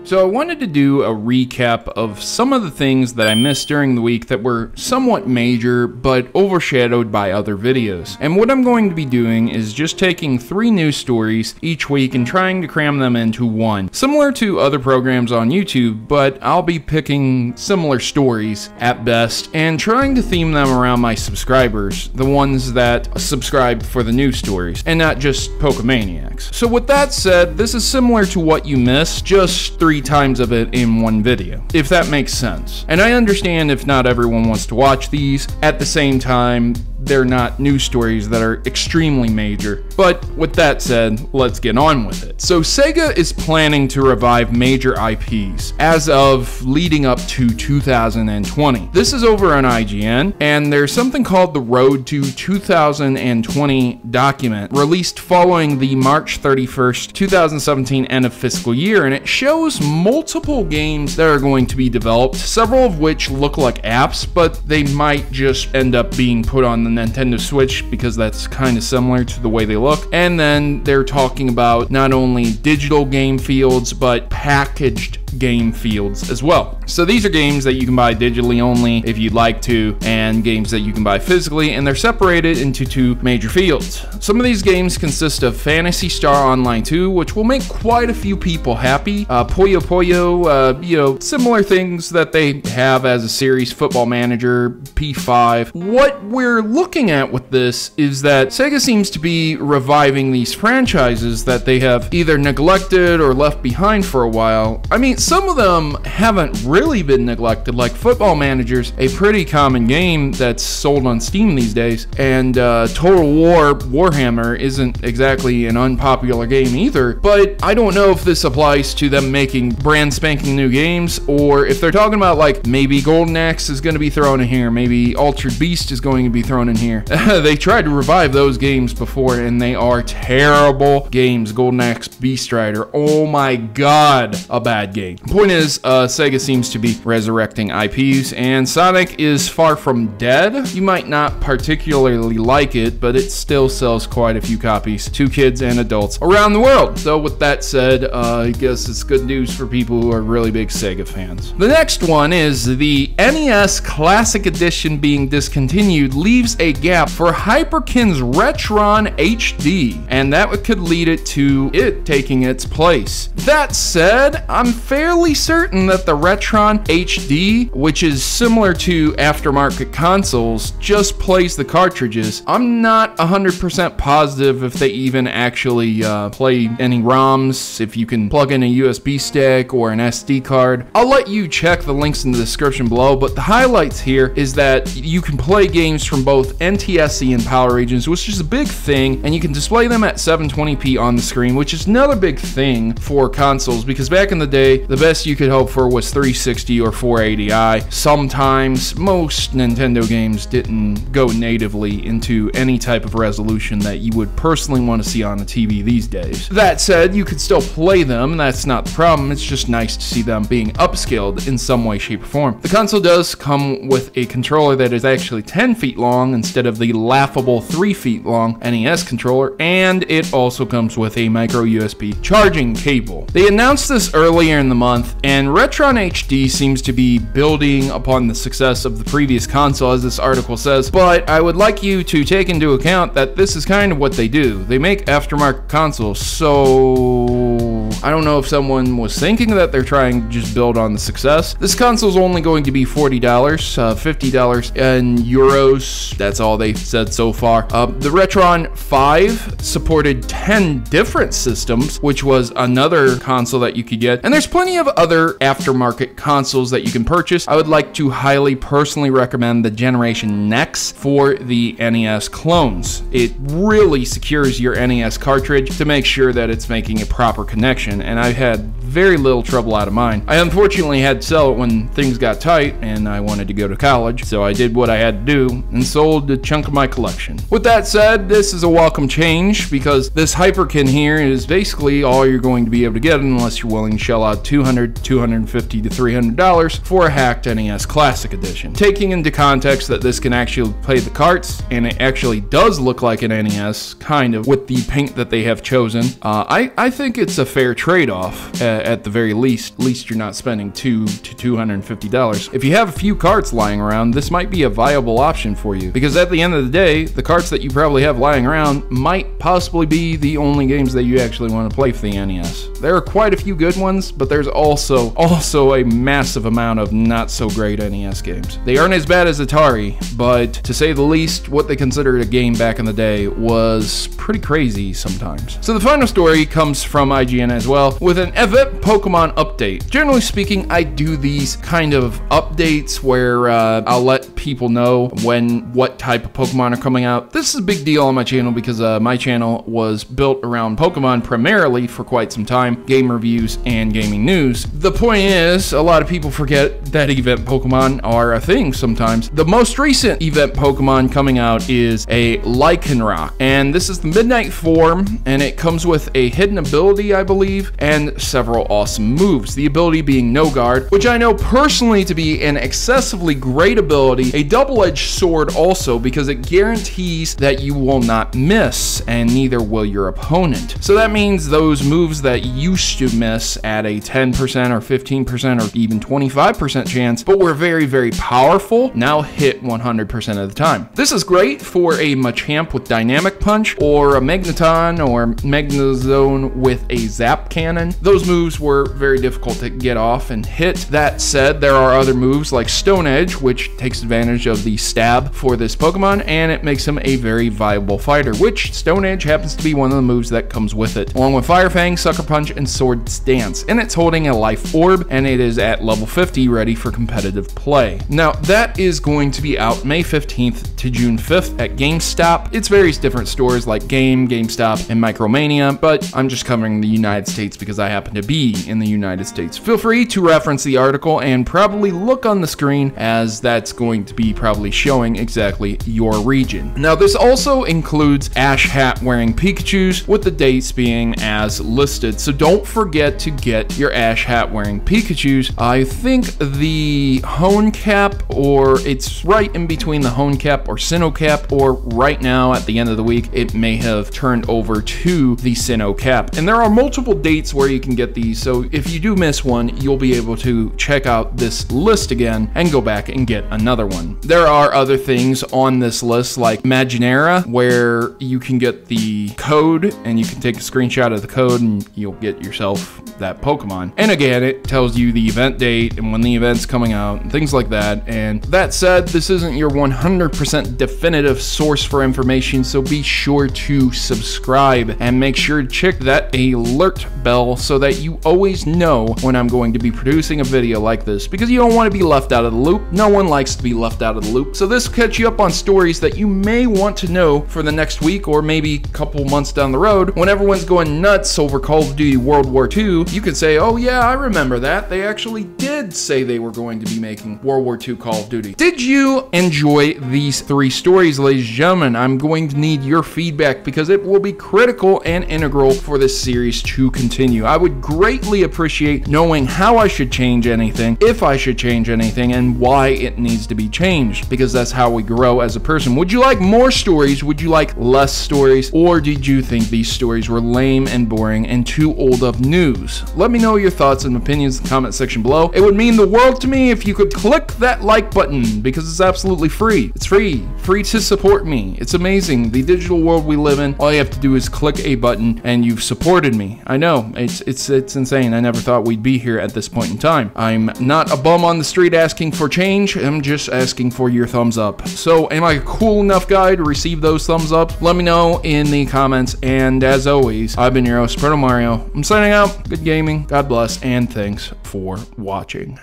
So I wanted to do a recap of some of the things that I missed during the week that were somewhat major but overshadowed by other videos. And what I'm going to be doing is just taking 3 news stories each week and trying to cram them into one. Similar to other programs on YouTube, but I'll be picking similar stories at best and trying to theme them around my subscribers, the ones that subscribe for the news stories, and not just Pokemaniacs. So with that said, this is similar to what you missed, just 3 times of it in one video, if that makes sense. And I understand if not everyone wants to watch these. At the same time, they're not news stories that are extremely major. But with that said, let's get on with it. So SEGA is planning to revive major IPs as of leading up to 2020. This is over on IGN, and there's something called the Road to 2020 document released following the March 31st, 2017 end of fiscal year, and it shows multiple games that are going to be developed, several of which look like apps, but they might just end up being put on the Nintendo Switch because that's kind of similar to the way they look. And then they're talking about not only digital game fields, but packaged game fields as well. So these are games that you can buy digitally only if you'd like to, and games that you can buy physically, and they're separated into 2 major fields. Some of these games consist of Phantasy Star Online 2, which will make quite a few people happy. Puyo Puyo, you know, similar things that they have as a series, Football Manager, P5. What we're looking at with this is that SEGA seems to be reviving these franchises that they have either neglected or left behind for a while. I mean, some of them haven't really been neglected, like Football Manager's a pretty common game that's sold on Steam these days, and Total War Warhammer isn't exactly an unpopular game either, but I don't know if this applies to them making brand spanking new games, or if they're talking about like maybe Golden Axe is going to be thrown in here, maybe Altered Beast is going to be thrown in here. They tried to revive those games before and they are terrible games. Golden Axe Beast Rider, oh my god, a bad game. Point is, SEGA seems to be resurrecting IPs, and Sonic is far from dead. You might not particularly like it, but it still sells quite a few copies to kids and adults around the world. So with that said, I guess it's good news for people who are really big SEGA fans. The next one is the NES Classic Edition being discontinued leaves a gap for Hyperkin's Retron HD, and that could lead it to it taking its place. That said, I'm fairly certain that the Retron HD, which is similar to aftermarket consoles, just plays the cartridges. I'm not 100% positive if they even actually play any ROMs, if you can plug in a USB stick or an SD card. I'll let you check the links in the description below, but the highlights here is that you can play games from both NTSC and PAL regions, which is a big thing, and you can display them at 720p on the screen, which is another big thing for consoles, because back in the day, the best you could hope for was 360 or 480i. Sometimes, most Nintendo games didn't go natively into any type of resolution that you would personally want to see on a TV these days. That said, you could still play them, that's not the problem, it's just nice to see them being upscaled in some way, shape, or form. The console does come with a controller that is actually 10 feet long instead of the laughable 3 feet long NES controller, and it also comes with a micro USB charging cable. They announced this earlier in the month, and Retron HD seems to be building upon the success of the previous console, as this article says, but I would like you to take into account that this is kind of what they do. They make aftermarket consoles, so I don't know if someone was thinking that they're trying to just build on the success. This console is only going to be $40, $50 in euros. That's all they've said so far. The Retron 5 supported 10 different systems, which was another console that you could get. And there's plenty of other aftermarket consoles that you can purchase. I would like to highly personally recommend the Generation Next for the NES clones. It really secures your NES cartridge to make sure that it's making a proper connection, and I've had very little trouble out of mine. I unfortunately had to sell it when things got tight and I wanted to go to college, so I did what I had to do and sold a chunk of my collection. With that said, this is a welcome change because this Hyperkin here is basically all you're going to be able to get unless you're willing to shell out $200, $250 to $300 for a hacked NES Classic Edition. Taking into context that this can actually play the carts, and it actually does look like an NES, kind of, with the paint that they have chosen, I think it's a fair trade-off at the very least. At least you're not spending $200 to $250. If you have a few carts lying around, this might be a viable option for you, because at the end of the day, the carts that you probably have lying around might possibly be the only games that you actually want to play for the NES. There are quite a few good ones, but there's also a massive amount of not so great NES games. They aren't as bad as Atari, but to say the least, what they considered a game back in the day was pretty crazy sometimes. So the final story comes from IGN as well, with an event Pokemon update. Generally speaking, I do these kind of updates where I'll let people know what type of Pokemon are coming out. This is a big deal on my channel because my channel was built around Pokemon primarily for quite some time, game reviews and gaming news. The point is, a lot of people forget that event Pokemon are a thing sometimes. The most recent event Pokemon coming out is a Lycanroc, and this is the Midnight form, and it comes with a hidden ability, I believe, and several awesome moves. The ability being No Guard, which I know personally to be an excessively great ability, a double-edged sword also, because it guarantees that you will not miss, and neither will your opponent. So that means those moves that used to miss at a 10% or 15% or even 25% chance, but were very, very powerful, now hit 100% of the time. This is great for a Machamp with Dynamic Punch, or a Magneton or Magnezone with a Zap Cannon. Those moves were very difficult to get off and hit. That said, there are other moves like Stone Edge, which takes advantage of the stab for this Pokemon, and it makes him a very viable fighter, which Stone Edge happens to be one of the moves that comes with it, along with Fire Fang, Sucker Punch, and Sword Stance. And it's holding a Life Orb, and it is at level 50, ready for competitive play. Now, that is going to be out May 15th to June 5th at GameStop. It's various different stores like GameStop, and Micromania, but I'm just covering the United States because I happen to be in the United States. Feel free to reference the article and probably look on the screen, as that's going to be probably showing exactly your region. Now, this also includes Ash Hat wearing Pikachus, with the dates being as listed, so don't forget to get your Ash Hat wearing Pikachus. I think the Hone Cap, or it's right in between the Hone Cap or Sinnoh Cap, or right now at the end of the week, it may have turned over to the Sinnoh Cap. And there are multiple dates where you can get these, so if you do miss one, you'll be able to check out this list again and go back and get another one. There are other things on this list like Imaginera, where you can get the code and you can take a screenshot of the code and you'll get yourself that Pokemon. And again, it tells you the event date and when the event's coming out and things like that. And that said, this isn't your 100% definitive source for information, so be sure to subscribe and make sure to check that alert bell so that you always know when I'm going to be producing a video like this, because you don't want to be left out of the loop. No one likes to be left out of the loop. So this will catch you up on stories that you may want to know for the next week or maybe a couple months down the road. When everyone's going nuts over Call of Duty World War II, you can say, oh yeah, I remember that. They actually did say they were going to be making World War II Call of Duty. Did you enjoy these 3 stories, ladies and gentlemen? I'm going to need your feedback because it will be critical and integral for this series to continue. I would greatly appreciate knowing how I should change anything, if I should change anything, and why it needs to be changed, because that's how we grow as a person. Would you like more stories? Would you like less stories? Or did you think these stories were lame and boring and too old of news? Let me know your thoughts and opinions in the comment section below. It would mean the world to me if you could click that like button, because it's absolutely free. It's free to support me. It's amazing. The digital world we live in, all you have to do is click a button and you've supported me. I know, it's insane. I never thought we'd be here at this point in time. I'm not a bum on the street asking for change. I'm just asking for your thumbs up. So am I a cool enough guy to receive those thumbs up? Let me know in the comments. And as always, I've been your host, Protomario. I'm signing out. Good gaming. God bless. And thanks for watching.